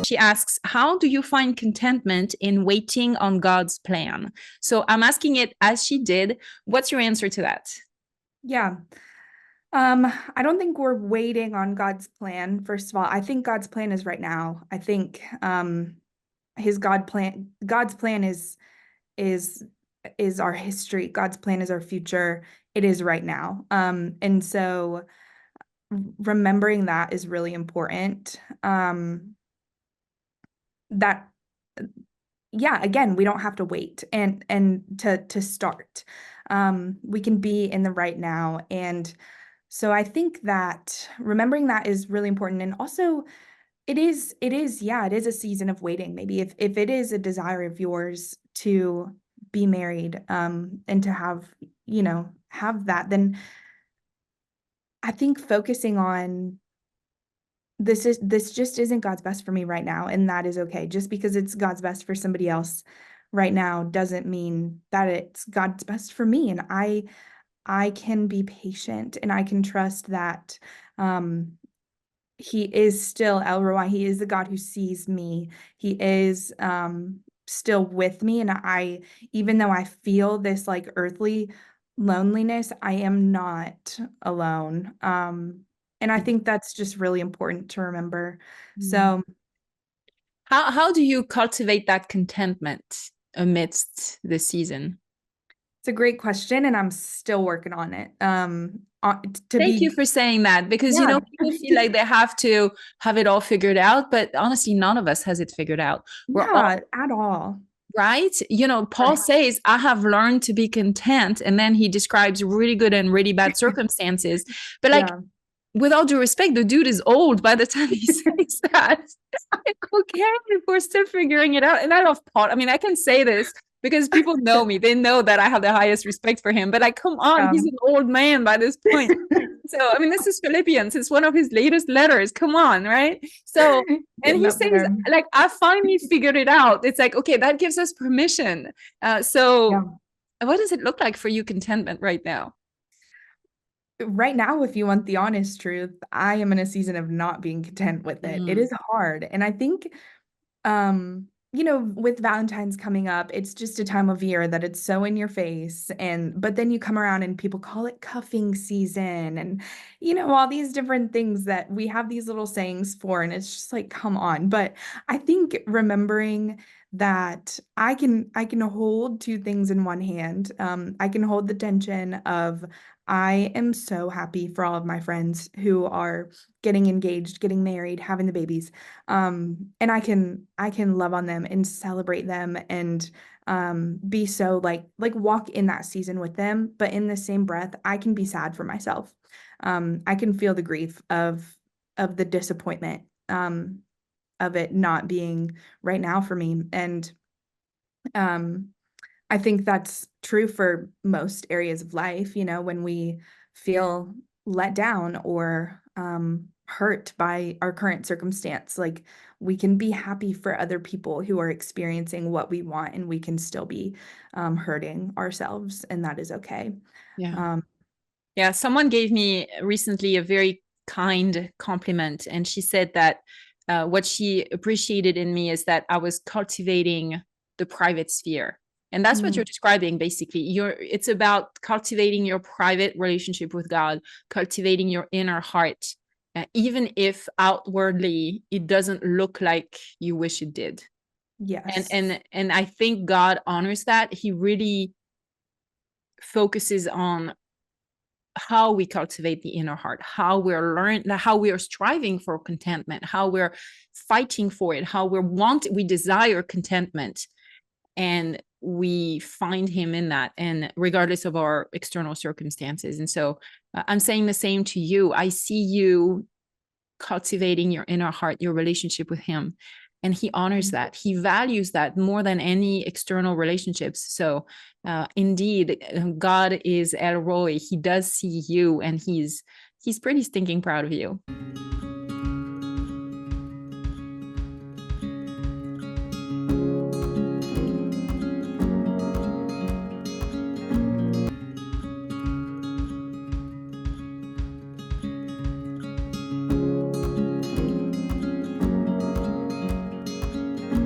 she asks, how do you find contentment in waiting on God's plan? So I'm asking it as she did. What's your answer to that? Yeah. I don't think we're waiting on God's plan. First of all, I think God's plan is right now. I think God's plan is is our history. God's plan is our future. It is right now. And so remembering that is really important. That yeah, again, we don't have to wait and to start. We can be in the right now. And so I think that remembering that is really important. And also yeah, it is a season of waiting. Maybe if it is a desire of yours to be married, and to have, have that, then I think focusing on this just isn't God's best for me right now, and that is okay. Just because it's God's best for somebody else right now doesn't mean that it's God's best for me. And I can be patient and I can trust that he is still El Roi. He is the God who sees me. He is still with me. And even though I feel this like earthly loneliness, I am not alone. And I think that's just really important to remember. Mm. So How do you cultivate that contentment amidst the season? it's a great question, and I'm still working on it. To Thank you be, for saying that, because yeah, people feel like they have to have it all figured out, but honestly, none of us has it figured out. We're all yeah, at all. right. Paul Right. says, I have learned to be content. And then he describes really good and really bad circumstances. But like, Yeah. with all due respect, the dude is old by the time he says that. Like, okay, if we're still figuring it out. And I love Paul. I mean, I can say this because people know me. They know that I have the highest respect for him. But like, come on, he's Um, an old man by this point. So, I mean, this is Philippians. It's one of his latest letters. Come on, right? So, and getting he up says, there. like, I finally figured it out. It's like, okay, that gives us permission. So, Yeah. what does it look like for you, contentment right now? Right now, if you want the honest truth, I am in a season of not being content with it. It Mm, is hard. And I think, with Valentine's coming up, it's just a time of year that it's so in your face. But then you come around and people call it cuffing season and, all these different things that we have these little sayings for. And it's just like, come on. But I think remembering that I can hold two things in one hand. I can hold the tension of I am so happy for all of my friends who are getting engaged, getting married, having the babies. And I can love on them and celebrate them and be so like walk in that season with them. But in the same breath, I can be sad for myself. I can feel the grief of the disappointment of it not being right now for me. And um I think that's true for most areas of life, when we feel let down or hurt by our current circumstance. Like we can be happy for other people who are experiencing what we want, and we can still be hurting ourselves, and that is okay. yeah. Um, Yeah. Someone gave me recently a very kind compliment, and she said that what she appreciated in me is that I was cultivating the private sphere. And that's what mm, you're describing basically. It's about cultivating your private relationship with God, cultivating your inner heart, even if outwardly it doesn't look like you wish it did. And yes. and I think God honors that. He really focuses on how we cultivate the inner heart, how we're learning, how we are striving for contentment, how we're fighting for it, how we desire contentment, and we find him in that, and regardless of our external circumstances. And so I'm saying the same to you. I see you cultivating your inner heart, your relationship with him. And he honors that. He values that more than any external relationships. So, indeed, God is El Roy. He does see you, and he's pretty stinking proud of you.